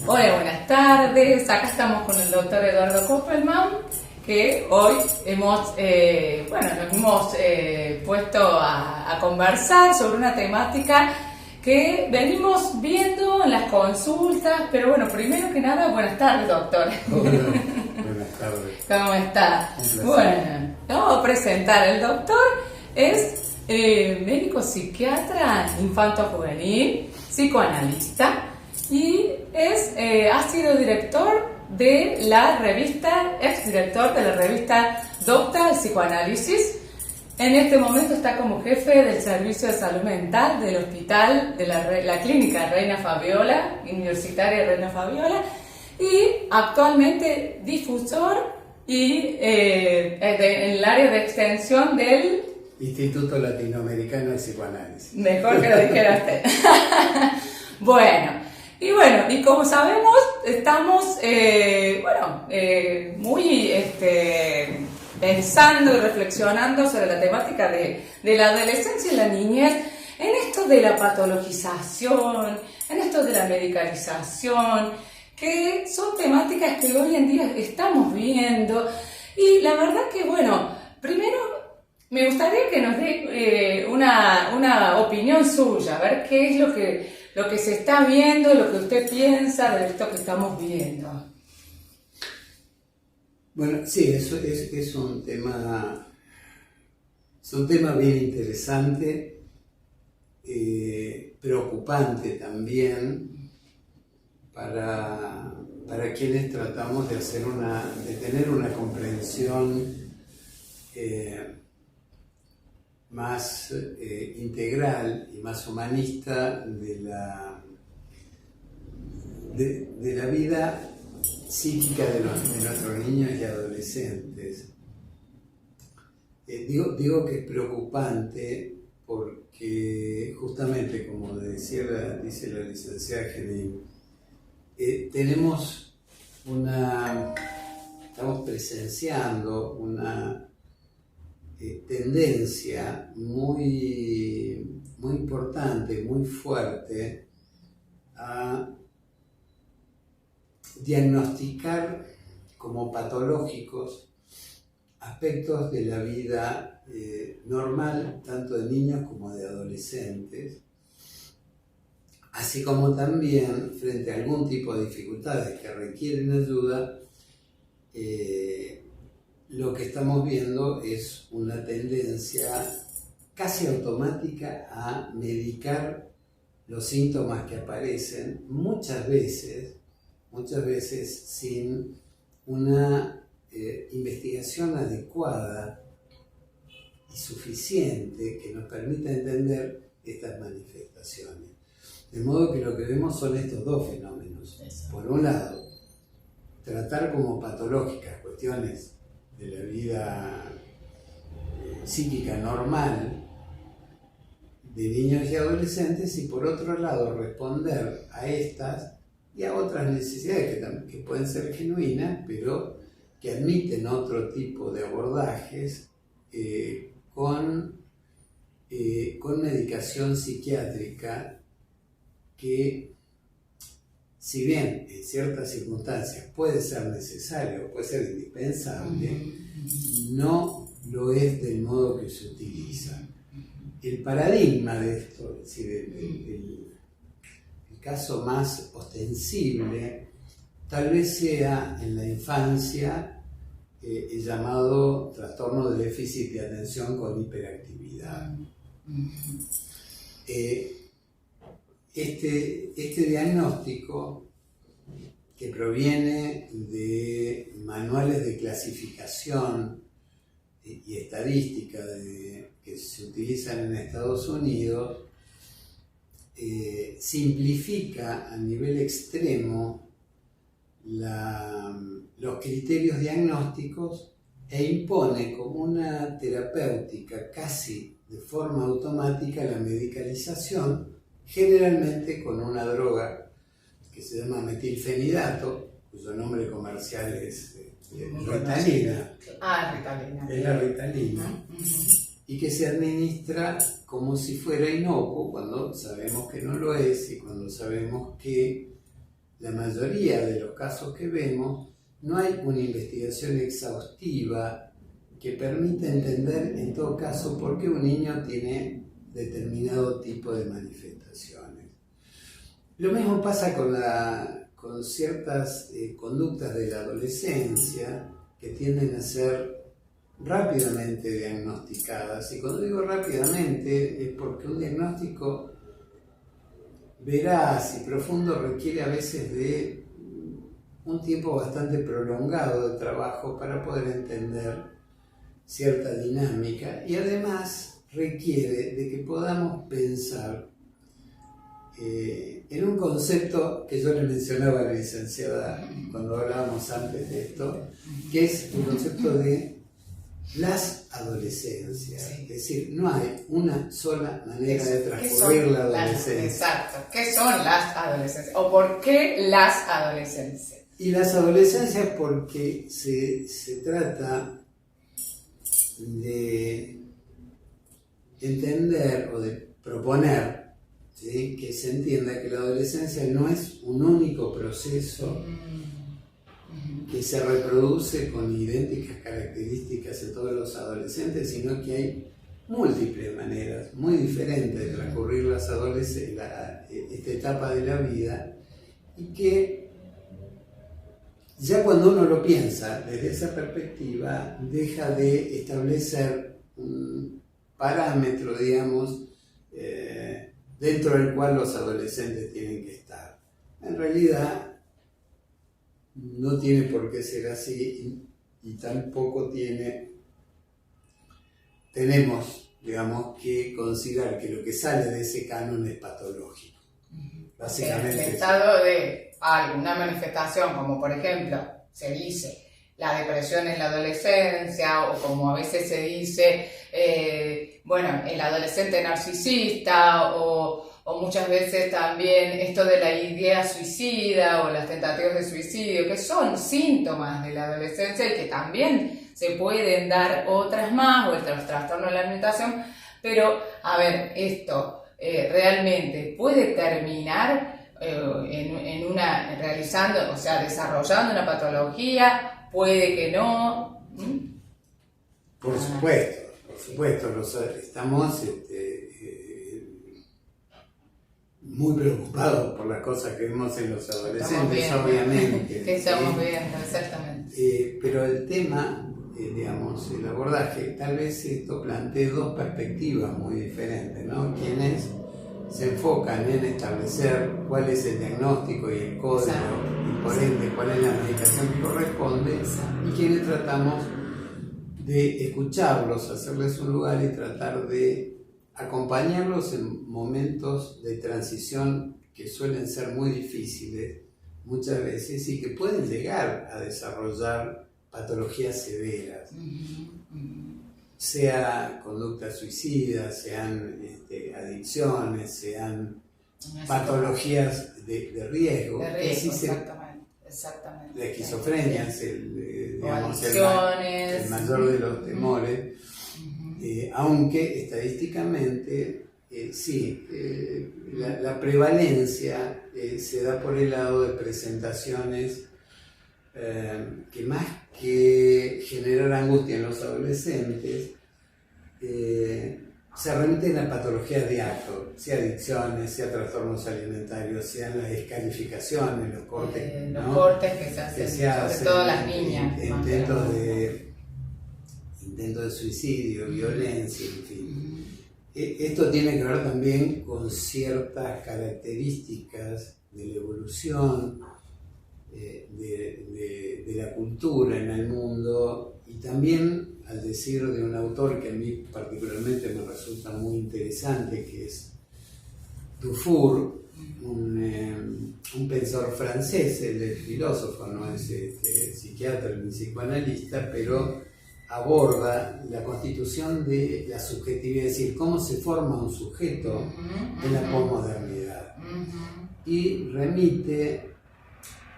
Hola, buenas tardes. Acá estamos con el doctor Eduardo Koppelman, que hoy nos hemos puesto a conversar sobre una temática que venimos viendo en las consultas, pero bueno, primero que nada, buenas tardes, doctor. Hola, buenas tardes. ¿Cómo está? Un placer. Bueno, vamos a presentar. El doctor es médico psiquiatra infanto-juvenil, psicoanalista y ha sido director de la revista, exdirector de la revista Docta de Psicoanálisis. En este momento está como jefe del Servicio de Salud Mental del Hospital de la Clínica Reina Fabiola, Universitaria Reina Fabiola, y actualmente difusor y en el área de extensión del Instituto Latinoamericano de Psicoanálisis. Mejor que lo dijera usted. Y como sabemos, estamos muy pensando y reflexionando sobre la temática de la adolescencia y la niñez, en esto de la patologización, en esto de la medicalización, que son temáticas que hoy en día estamos viendo. Y la verdad que, primero me gustaría que nos dé una opinión suya, a ver qué es lo que se está viendo, lo que usted piensa de esto que estamos viendo. Bueno, sí, eso es un tema bien interesante, preocupante también para quienes tratamos de tener una comprensión más integral y más humanista de la vida psíquica de nuestros niños y adolescentes. Digo que es preocupante porque justamente, como dice la licenciada Genin, estamos presenciando una tendencia muy, muy importante, muy fuerte a diagnosticar como patológicos aspectos de la vida normal, tanto de niños como de adolescentes, así como también frente a algún tipo de dificultades que requieren ayuda. Lo que estamos viendo es una tendencia casi automática a medicar los síntomas que aparecen, muchas veces sin una investigación adecuada y suficiente que nos permita entender estas manifestaciones. De modo que lo que vemos son estos dos fenómenos. Por un lado, tratar como patológicas cuestiones de la vida psíquica normal de niños y adolescentes, y por otro lado responder a estas y a otras necesidades que pueden ser genuinas, pero que admiten otro tipo de abordajes con medicación psiquiátrica que, si bien en ciertas circunstancias puede ser necesario, puede ser indispensable, no lo es del modo que se utiliza. El paradigma de esto, es decir, el caso más ostensible, tal vez sea en la infancia el llamado trastorno de déficit de atención con hiperactividad. Este diagnóstico, que proviene de manuales de clasificación y estadística que se utilizan en Estados Unidos, simplifica a nivel extremo los criterios diagnósticos e impone como una terapéutica casi de forma automática la medicalización, generalmente con una droga que se llama metilfenidato, cuyo nombre comercial es Ritalina. Ritalina. Es la Ritalina. Y que se administra como si fuera inocuo, cuando sabemos que no lo es y cuando sabemos que la mayoría de los casos que vemos, no hay una investigación exhaustiva que permita entender en todo caso por qué un niño tiene determinado tipo de manifestaciones. Lo mismo pasa con ciertas conductas de la adolescencia que tienden a ser rápidamente diagnosticadas. Y cuando digo rápidamente es porque un diagnóstico veraz y profundo requiere a veces de un tiempo bastante prolongado de trabajo para poder entender cierta dinámica, y además requiere de que podamos pensar en un concepto que yo le mencionaba a la licenciada cuando hablábamos antes de esto, que es el concepto de las adolescencias. Sí. Es decir, no hay una sola manera de transcurrir la adolescencia. Exacto. ¿Qué son las adolescencias? ¿O por qué las adolescencias? Y las adolescencias porque se trata de entender o de proponer, ¿sí?, que se entienda que la adolescencia no es un único proceso que se reproduce con idénticas características en todos los adolescentes, sino que hay múltiples maneras muy diferentes de transcurrir esta etapa de la vida, y que ya cuando uno lo piensa desde esa perspectiva deja de establecer un parámetro, digamos, dentro del cual los adolescentes tienen que estar. En realidad no tiene por qué ser así, y tampoco tenemos, digamos, que considerar que lo que sale de ese canon es patológico. Básicamente. El estado de alguna manifestación, como por ejemplo se dice la depresión en la adolescencia, o como a veces se dice, el adolescente narcisista, o muchas veces también esto de la idea suicida o las tentativas de suicidio, que son síntomas de la adolescencia y que también se pueden dar otras más, o los trastornos de la alimentación. Pero, a ver, esto realmente puede terminar desarrollando una patología, puede que no. Por supuesto, estamos muy preocupados por las cosas que vemos en los adolescentes, obviamente. Que estamos viendo, exactamente. Pero el tema, el abordaje, tal vez esto plantee dos perspectivas muy diferentes, ¿no? Quienes se enfocan en establecer cuál es el diagnóstico y el código, y por ende cuál es la medicación que corresponde, y quienes tratamos de escucharlos, hacerles un lugar y tratar de acompañarlos en momentos de transición que suelen ser muy difíciles muchas veces y que pueden llegar a desarrollar patologías severas. Sea conductas suicidas, sean adicciones, sean patologías de riesgo. Exactamente. La esquizofrenia es el mayor de los temores, aunque estadísticamente la prevalencia se da por el lado de presentaciones que más que generar angustia en los adolescentes, se remiten a patologías de acto, sea adicciones, sea trastornos alimentarios, sean las descalificaciones, los cortes. Los cortes que se hacen, sobre todo las niñas. Intentos de suicidio, violencia, en fin. Esto tiene que ver también con ciertas características de la evolución, de la cultura en el mundo, y también, al decir de un autor que a mí particularmente me resulta muy interesante, que es Dufour, un pensador francés, él es filósofo, no es psiquiatra ni psicoanalista, pero aborda la constitución de la subjetividad, es decir, cómo se forma un sujeto en la posmodernidad, y remite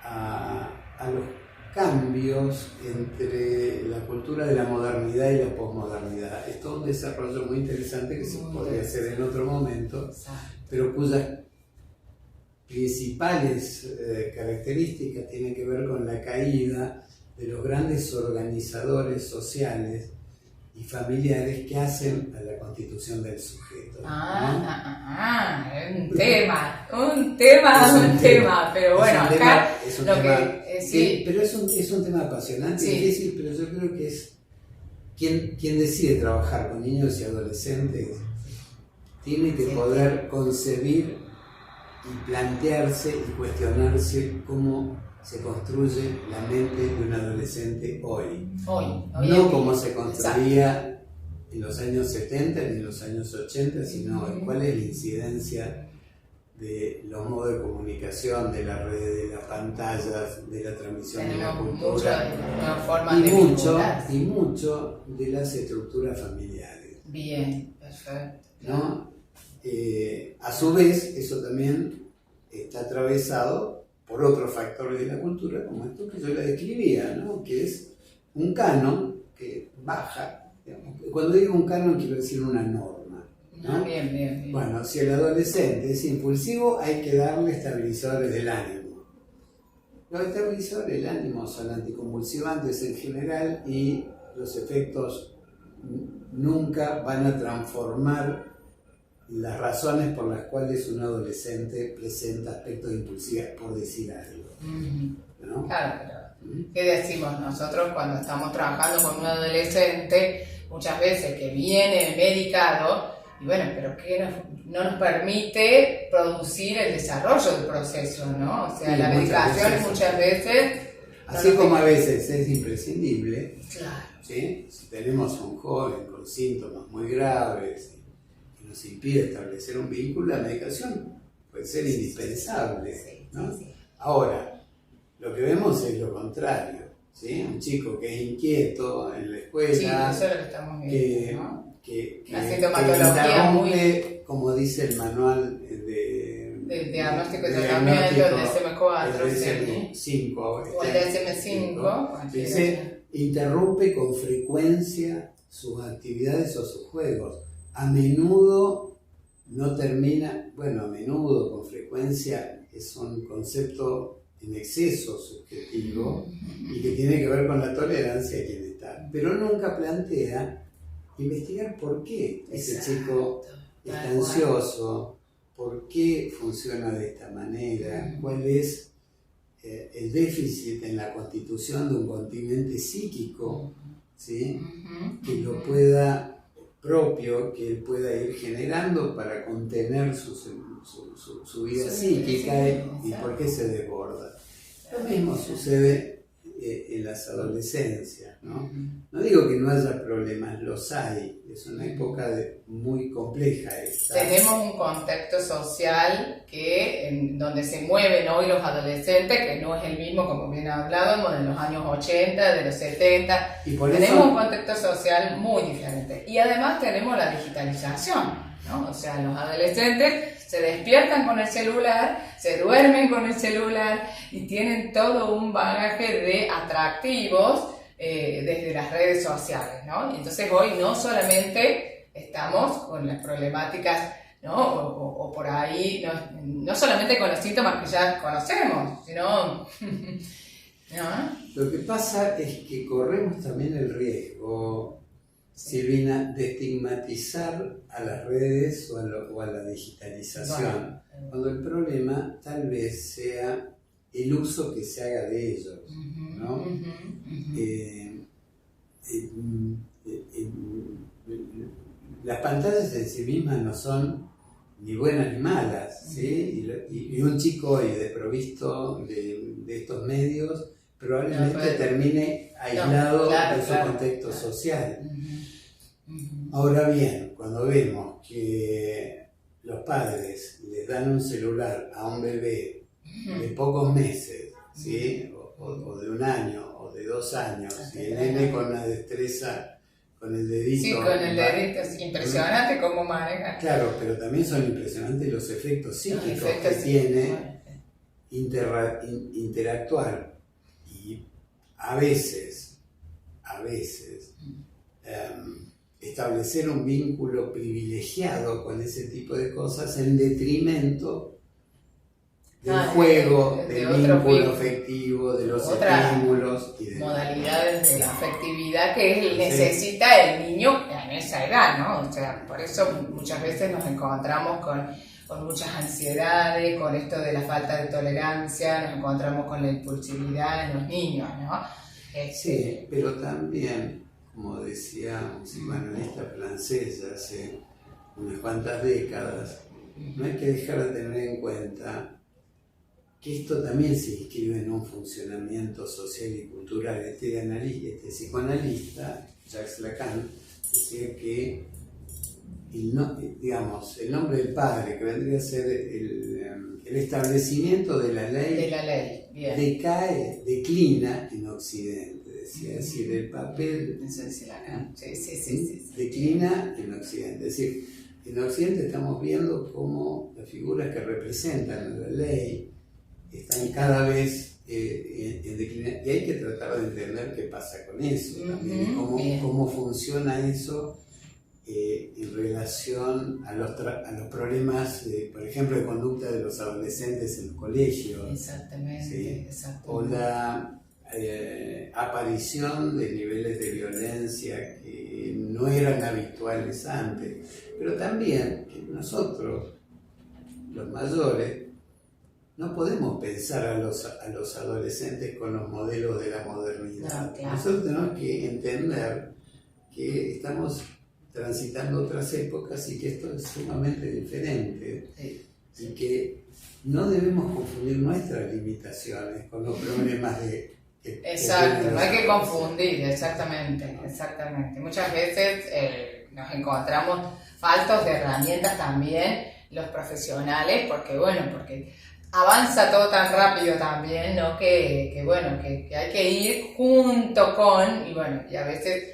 a los cambios entre la cultura de la modernidad y la posmodernidad. Es todo un desarrollo muy interesante que se podría hacer en otro momento, pero cuyas principales características tienen que ver con la caída de los grandes organizadores sociales y familiares que hacen a la constitución del sujeto. Es un tema, pero bueno, acá es un lo tema, que sí, pero es un tema apasionante, sí. difícil, pero yo creo que es quien decide trabajar con niños y adolescentes tiene que poder concebir y plantearse y cuestionarse cómo se construye la mente de un adolescente hoy. No como se construía en los años 70 ni en los años 80, sino cuál es la incidencia de los modos de comunicación, de las redes, de las pantallas, de la transmisión de la cultura y mucho de las estructuras familiares. Bien, perfecto. ¿No? A su vez, eso también está atravesado por otros factores de la cultura, como esto que yo le describía, ¿no? Que es un canon que baja. Digamos. Cuando digo un canon quiero decir una norma, ¿no? Bien. Bueno, si el adolescente es impulsivo, hay que darle estabilizadores del ánimo. Los estabilizadores del ánimo son anticonvulsivantes en general y los efectos nunca van a transformar las razones por las cuales un adolescente presenta aspectos de impulsividad, por decir algo. ¿No? Claro, pero ¿qué decimos nosotros cuando estamos trabajando con un adolescente? Muchas veces que viene medicado, y bueno, pero que no nos permite producir el desarrollo del proceso, ¿no? O sea, sí, la medicación muchas veces así como a veces es imprescindible, claro. ¿Sí? Si tenemos a un joven con síntomas muy graves que nos impide establecer un vínculo, la medicación puede ser indispensable, ¿no? Ahora, lo que vemos es lo contrario, ¿sí? Un chico que es inquieto en la escuela, eso es lo que estamos viendo, ¿no? que sintomatología interrumpe, como dice el manual de diagnóstico y tratamiento del DSM-4, el DSM-5, o el DSM-5, dice, interrumpe con frecuencia sus actividades o sus juegos. A menudo no termina, a menudo, con frecuencia, es un concepto en exceso subjetivo y que tiene que ver con la tolerancia de quien está, pero nunca plantea investigar por qué ese chico está ansioso, por qué funciona de esta manera, cuál es el déficit en la constitución de un continente psíquico, ¿sí? Que lo pueda propio, que él pueda ir generando para contener su vida psíquica y por qué se desborda. Lo mismo sucede en las adolescencias, ¿no? No digo que no haya problemas, los hay, es una época muy compleja esta. Tenemos un contexto social donde se mueven hoy los adolescentes, que no es el mismo, como bien hablábamos, de los años 80, de los 70. Y por tenemos eso, un contexto social muy diferente. Y además tenemos la digitalización, ¿no? O sea, los adolescentes se despiertan con el celular, se duermen con el celular y tienen todo un bagaje de atractivos desde las redes sociales, ¿no? Entonces hoy no solamente estamos con las problemáticas, ¿no? O por ahí, no solamente con los síntomas que ya conocemos, sino... ¿no? Lo que pasa es que corremos también el riesgo, Silvina, de estigmatizar a las redes o a la digitalización, cuando el problema tal vez sea el uso que se haga de ellos, ¿no? Las pantallas en sí mismas no son ni buenas ni malas, ¿sí? Y un chico hoy desprovisto de estos medios probablemente termine aislado de su contexto social. Ahora bien, cuando vemos que los padres les dan un celular a un bebé de pocos meses, ¿sí? o de un año, o de 2 años, y el nene con una destreza, con el dedito... Sí, con el dedito, es impresionante cómo maneja. Claro, pero también son impresionantes los efectos psíquicos que tiene interactuar. Y a veces, establecer un vínculo privilegiado con ese tipo de cosas en detrimento del juego, de del otro vínculo afectivo, de los estímulos y de modalidades de la afectividad que necesita el niño en esa edad, ¿no? O sea, por eso muchas veces nos encontramos con muchas ansiedades, con esto de la falta de tolerancia, nos encontramos con la impulsividad en los niños, ¿no? Sí, pero también, como decía un psicoanalista francés hace unas cuantas décadas, no hay que dejar de tener en cuenta que esto también se inscribe en un funcionamiento social y cultural. Este psicoanalista, Jacques Lacan, decía que el nombre del padre, que vendría a ser el establecimiento de la ley, declina en Occidente. Decía, es decir, el papel declina en Occidente. Es decir, en Occidente estamos viendo cómo las figuras que representan la ley están cada vez en declinación, y hay que tratar de entender qué pasa con eso también, cómo funciona eso en relación a los problemas, por ejemplo, de conducta de los adolescentes en los colegios. Exactamente. O la aparición de niveles de violencia que no eran habituales antes, pero también que nosotros, los mayores, no podemos pensar a los adolescentes con los modelos de la modernidad. No, claro. Nosotros tenemos que entender que estamos transitando otras épocas y que esto es sumamente diferente. Sí. Y que no debemos confundir nuestras limitaciones con los problemas Exacto, no hay que confundir, exactamente. Muchas veces nos encontramos faltos de herramientas también los profesionales, porque avanza todo tan rápido también, ¿no? Que hay que ir junto con, y a veces,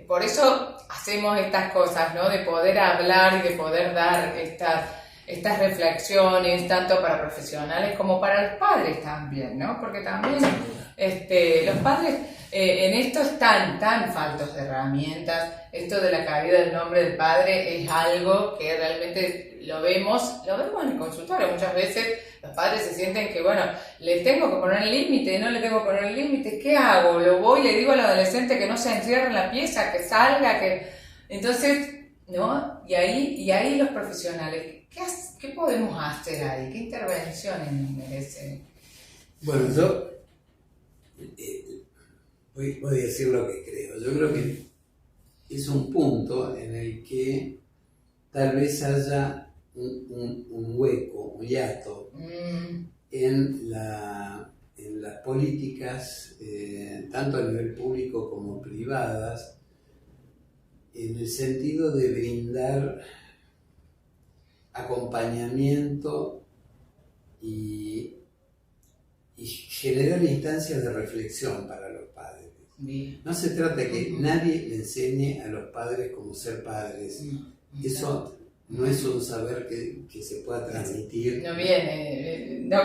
por eso hacemos estas cosas, ¿no? De poder hablar y de poder dar estas reflexiones, tanto para profesionales como para los padres también, ¿no? Porque también los padres en esto están tan faltos de herramientas. Esto de la caída del nombre del padre es algo que realmente lo vemos en el consultorio. Muchas veces los padres se sienten que, le tengo que poner límite, no le tengo que poner límite, ¿qué hago? Le digo al adolescente que no se encierre en la pieza, que salga, Entonces, ¿no? Y ahí los profesionales, ¿qué podemos hacer ahí? ¿Qué intervenciones nos merecen? Bueno, yo voy a decir lo que creo. Yo creo que es un punto en el que tal vez haya un hueco, un hiato en las políticas, tanto a nivel público como privadas, en el sentido de brindar acompañamiento y generar instancias de reflexión para los padres. Bien. No se trata de que nadie le enseñe a los padres cómo ser padres. Eso no es un saber que se pueda transmitir. No viene. No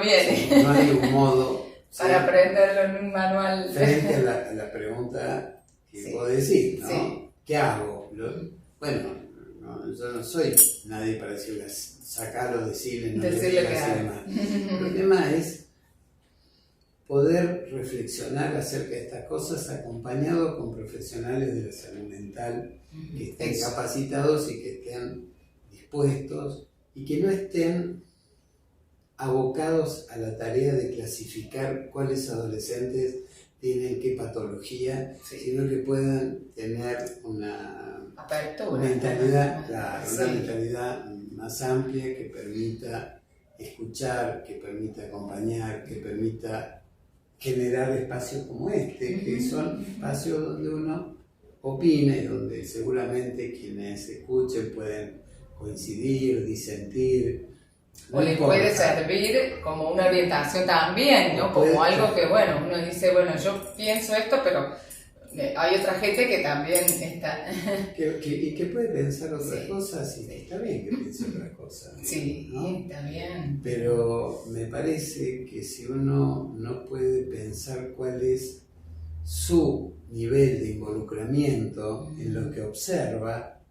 hay un modo para aprenderlo en un manual. Frente a la pregunta que vos decís, ¿no? Sí. ¿Qué hago? Yo no soy nadie para decirle sacarlo, decirle, no decirle más. El tema es poder reflexionar acerca de estas cosas acompañado con profesionales de la salud mental que estén capacitados y que estén dispuestos y que no estén abocados a la tarea de clasificar cuáles adolescentes tienen qué patología, sino que puedan tener una mentalidad, una mentalidad más amplia que permita escuchar, que permita acompañar, que permita generar espacios como este, que son espacios donde uno opine, donde seguramente quienes escuchen pueden coincidir, disentir. O les puede servir como una orientación también, ¿no? Como algo que, uno dice, yo pienso esto, pero hay otra gente que también está... y que puede pensar otras cosas, y está bien que piense otras cosas. Sí, ¿no? Está bien. Pero me parece que si uno no puede pensar cuál es su nivel de involucramiento en lo que observa,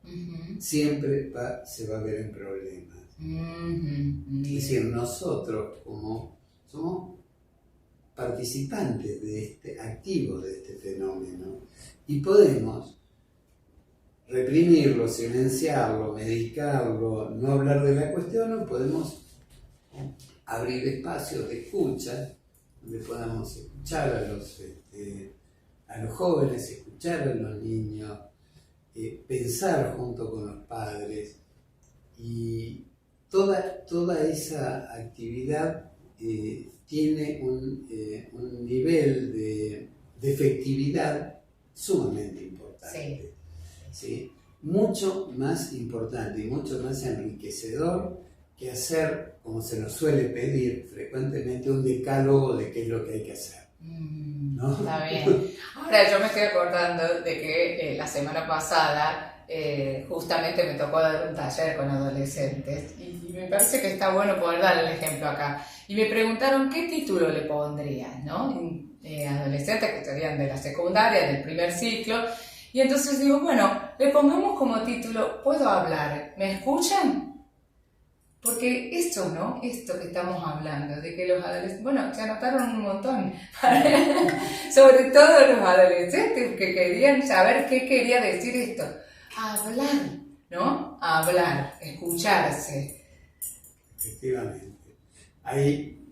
siempre se va a ver en problemas. Es decir, nosotros somos participantes activos de este fenómeno y podemos reprimirlo, silenciarlo, medicarlo, no hablar de la cuestión, o podemos abrir espacios de escucha donde podamos escuchar a los jóvenes, escuchar a los niños, pensar junto con los padres, y toda esa actividad tiene un nivel de efectividad sumamente importante. ¿Sí? Mucho más importante y mucho más enriquecedor que hacer, como se nos suele pedir frecuentemente, un decálogo de qué es lo que hay que hacer. ¿No? Está bien. Ahora yo me estoy acordando de que la semana pasada justamente me tocó dar un taller con adolescentes y me parece que está bueno poder dar el ejemplo acá. Y me preguntaron qué título le pondrían, ¿no? Adolescentes que estarían de la secundaria, del primer ciclo. Y entonces digo, bueno, le pongamos como título, ¿puedo hablar? ¿Me escuchan? Porque esto, ¿no? Esto que estamos hablando, de que los adolescentes, bueno, se anotaron un montón, sobre todo los adolescentes que querían saber qué quería decir esto. Hablar, ¿no? Hablar, escucharse. Efectivamente. Hay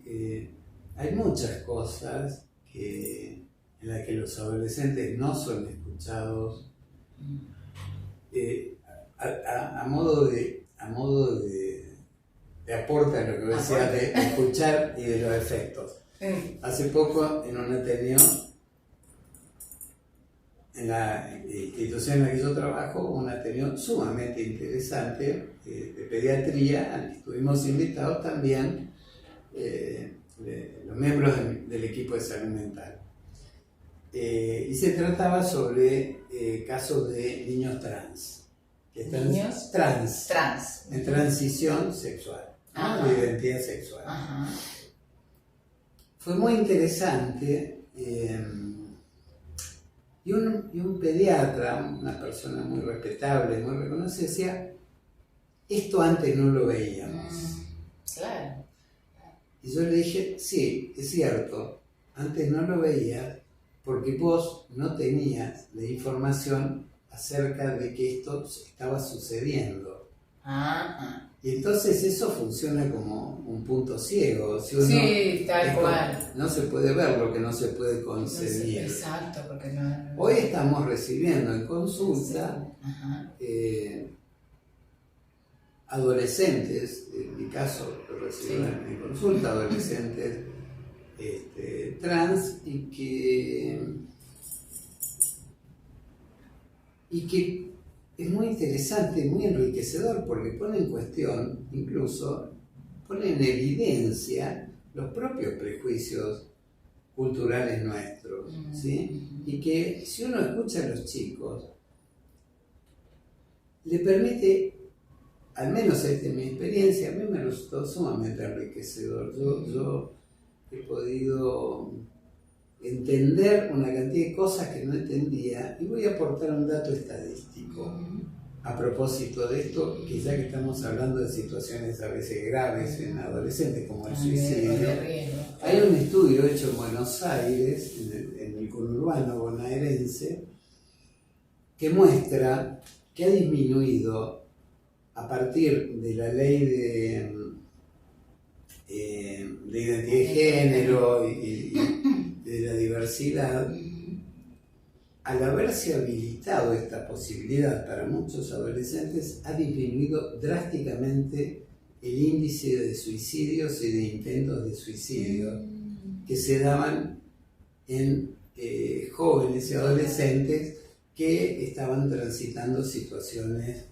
muchas cosas en las que los adolescentes no son escuchados a modo de aporte a lo que decía de escuchar y de los efectos. Hace poco en un Ateneo, en la institución en la que yo trabajo, un Ateneo sumamente interesante de pediatría, al que estuvimos invitados también los miembros del equipo de salud mental. Y se trataba sobre casos de niños trans, que están trans, en transición sexual, ¿no? De identidad sexual. Ajá. Fue muy interesante, y un pediatra, una persona muy respetable, muy reconocida, decía, esto antes no lo veíamos. Claro. Y yo le dije, sí, es cierto, antes no lo veías porque vos no tenías la información acerca de que esto estaba sucediendo. Y entonces eso funciona como un punto ciego. Si uno, sí, tal cual. No se puede ver lo que no se puede concebir. No sé, exacto, porque no. Hoy estamos recibiendo en consulta adolescentes, en mi caso lo recibo en consulta, adolescentes trans y que es muy interesante, muy enriquecedor, porque pone en cuestión, incluso pone en evidencia los propios prejuicios culturales nuestros, ¿sí? Y que si uno escucha a los chicos, le permite, al menos esta es mi experiencia, a mí me resultó sumamente enriquecedor. Yo he podido entender una cantidad de cosas que no entendía, y voy a aportar un dato estadístico a propósito de esto, que ya que estamos hablando de situaciones a veces graves en adolescentes como el suicidio. Hay un estudio hecho en Buenos Aires, en el conurbano bonaerense, que muestra que ha disminuido a partir de la ley de identidad de género y de la diversidad, al haberse habilitado esta posibilidad para muchos adolescentes, ha disminuido drásticamente el índice de suicidios y de intentos de suicidio que se daban en jóvenes y adolescentes que estaban transitando situaciones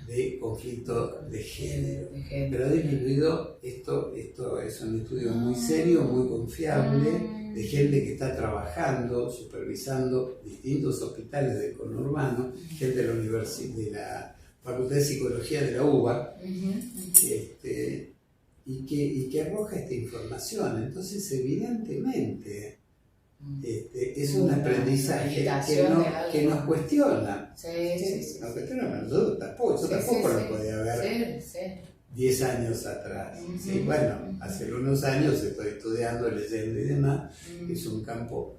de conflicto de género. Pero ha disminuido, esto es un estudio muy serio, muy confiable, de gente que está trabajando, supervisando distintos hospitales del conurbano, gente de la Facultad de Psicología de la UBA, y que arroja esta información. Entonces, evidentemente, es un aprendizaje que nos cuestiona. Sí. Nos cuestiona, yo tampoco lo podía ver 10 años atrás. ¿Sí? Bueno, hace unos años estoy estudiando, leyendo y demás, que es un campo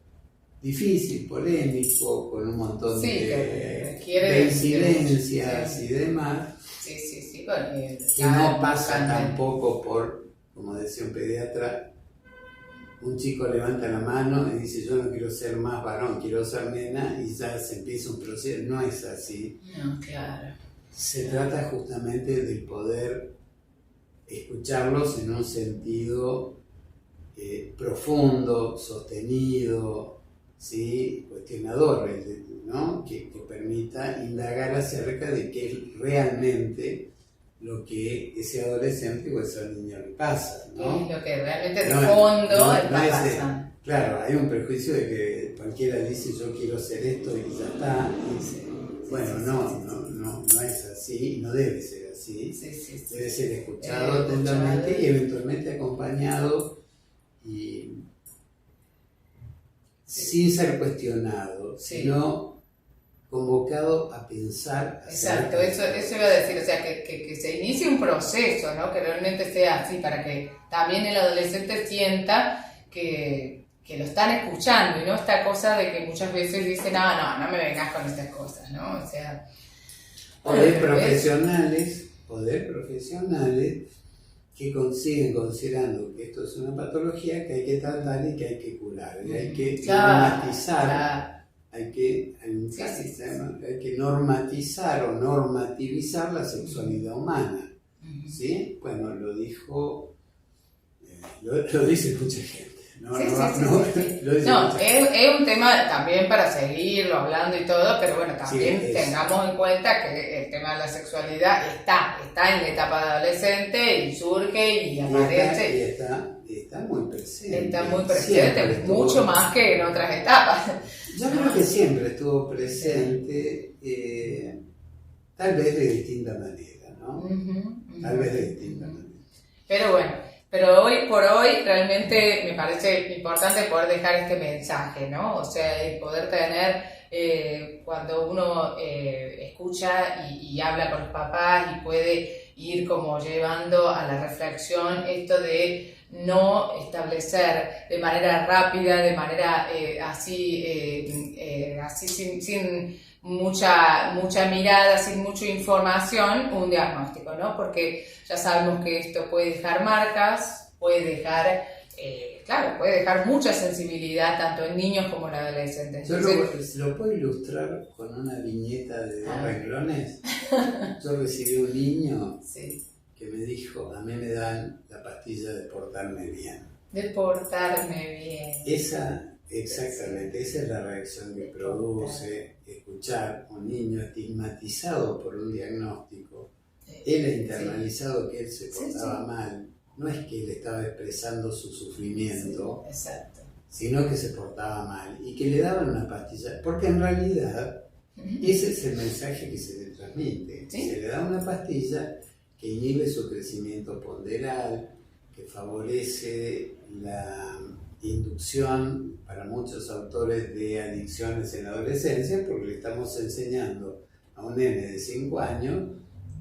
difícil, polémico, con un montón de incidencias y demás, bueno, que no pasa tampoco por, como decía un pediatra, un chico levanta la mano y dice yo no quiero ser más varón, quiero ser nena, y ya se empieza un proceso. No es así. No, claro. Se trata justamente de poder escucharlos en un sentido profundo, sostenido, ¿sí? Cuestionador, ¿no? Que permita indagar acerca de qué es realmente lo que ese adolescente o ese niño le pasa, ¿no? ¿Qué es lo que realmente de fondo está pasando? Claro, hay un prejuicio de que cualquiera dice yo quiero ser esto y ya está. Bueno, no es así, no debe ser así. Debe ser escuchado atentamente y eventualmente acompañado y sin ser cuestionado, sino convocado a pensar. Exacto, eso iba a decir, o sea, que se inicie un proceso, ¿no? Que realmente sea así, para que también el adolescente sienta que lo están escuchando y no esta cosa de que muchas veces dicen, no me vengas con estas cosas, ¿no? O sea... Poder profesionales que siguen considerando que esto es una patología que hay que tratar y que hay que curar, y hay que normatizar. Hay que normatizar o normativizar la sexualidad humana. ¿Sí? Bueno, lo dijo, lo dice mucha gente. Es un tema también para seguirlo hablando y todo, pero bueno, también tengamos en cuenta que el tema de la sexualidad está en la etapa de adolescente y surge y aparece. Y está muy presente. Está muy presente, mucho más que en otras etapas. Yo creo que siempre estuvo presente, tal vez de distinta manera, ¿no? Tal vez de distinta manera. Pero bueno, hoy por hoy realmente me parece importante poder dejar este mensaje, ¿no? O sea, el poder tener, cuando uno escucha y habla con los papás y puede ir como llevando a la reflexión esto de no establecer de manera rápida, de manera así sin mucha mirada, sin mucha información, un diagnóstico, ¿no? Porque ya sabemos que esto puede dejar marcas, puede dejar mucha sensibilidad tanto en niños como en adolescentes. Yo lo puedo ilustrar con una viñeta de 2 renglones. Yo recibí un niño que me dijo, a mí me dan la pastilla de portarme bien. De portarme bien. Exactamente, esa es la reacción que produce escuchar a un niño estigmatizado por un diagnóstico. Él ha internalizado que él se portaba mal. No es que él estaba expresando su sufrimiento, sino que se portaba mal y que le daban una pastilla, porque en realidad ese es el mensaje que se le transmite. Se le da una pastilla que inhibe su crecimiento ponderal, que favorece la inducción para muchos autores de adicciones en la adolescencia, porque le estamos enseñando a un nene de 5 años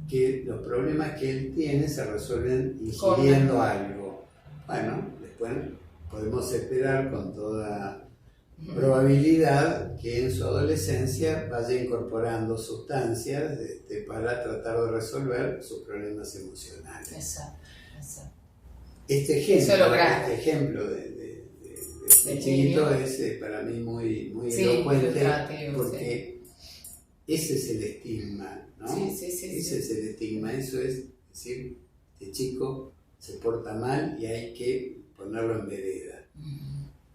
que los problemas que él tiene se resuelven ingiriendo algo. Bueno, después podemos esperar con toda probabilidad que en su adolescencia vaya incorporando sustancias para tratar de resolver sus problemas emocionales. Exacto. Este ejemplo de chiquito es para mí muy elocuente, porque ese es el estigma, ¿no? Ese es el estigma, eso es decir, este chico se porta mal y hay que ponerlo en vereda.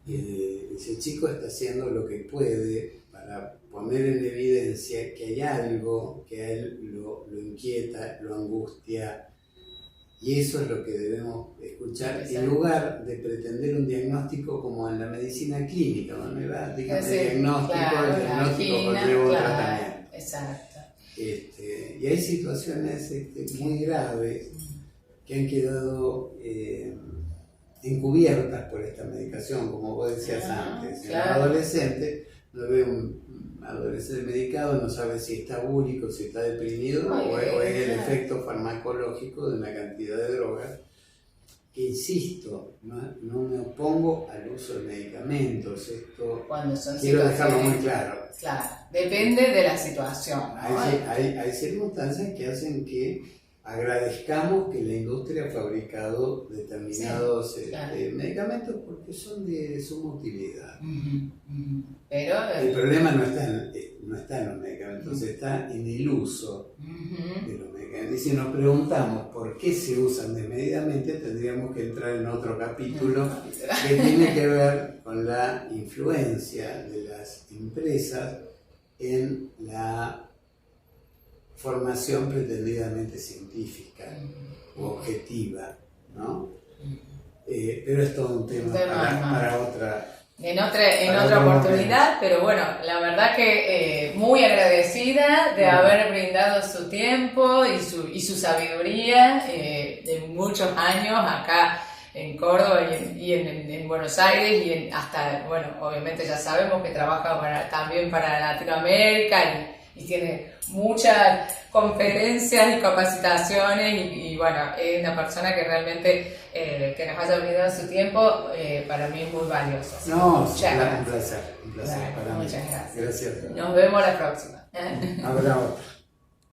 Ese chico está haciendo lo que puede para poner en evidencia que hay algo que a él lo inquieta, lo angustia, y eso es lo que debemos escuchar en lugar de pretender un diagnóstico como en la medicina clínica, ¿no? El diagnóstico conlleva un tratamiento. Exacto. Y hay situaciones muy graves que han quedado encubiertas por esta medicación, como vos decías antes. En los adolescentes uno ve un adolescente medicado, no sabe si está úrico, si está deprimido, o es el efecto farmacológico de una cantidad de drogas. Que insisto, no me opongo al uso de medicamentos, esto cuando son quiero dejarlo muy claro. Claro, depende de la situación, ¿no? Hay circunstancias que hacen que agradezcamos que la industria ha fabricado determinados medicamentos porque son de suma utilidad. Pero el problema no está en los medicamentos, está en el uso de los medicamentos. Y si nos preguntamos por qué se usan desmedidamente, tendríamos que entrar en otro capítulo que tiene que ver con la influencia de las empresas en la formación pretendidamente científica u objetiva, ¿no? Pero es todo un tema para otra... En otra oportunidad, pero bueno, la verdad que muy agradecida de haber brindado su tiempo y su sabiduría de muchos años acá en Córdoba y en Buenos Aires y hasta, bueno, obviamente ya sabemos que trabaja también para Latinoamérica y tiene muchas conferencias y capacitaciones y bueno, es una persona que realmente que nos haya brindado su tiempo para mí es muy valioso. No, un placer bueno, para mí. Muchas gracias. Gracias. Nos vemos la próxima. Habrá otra.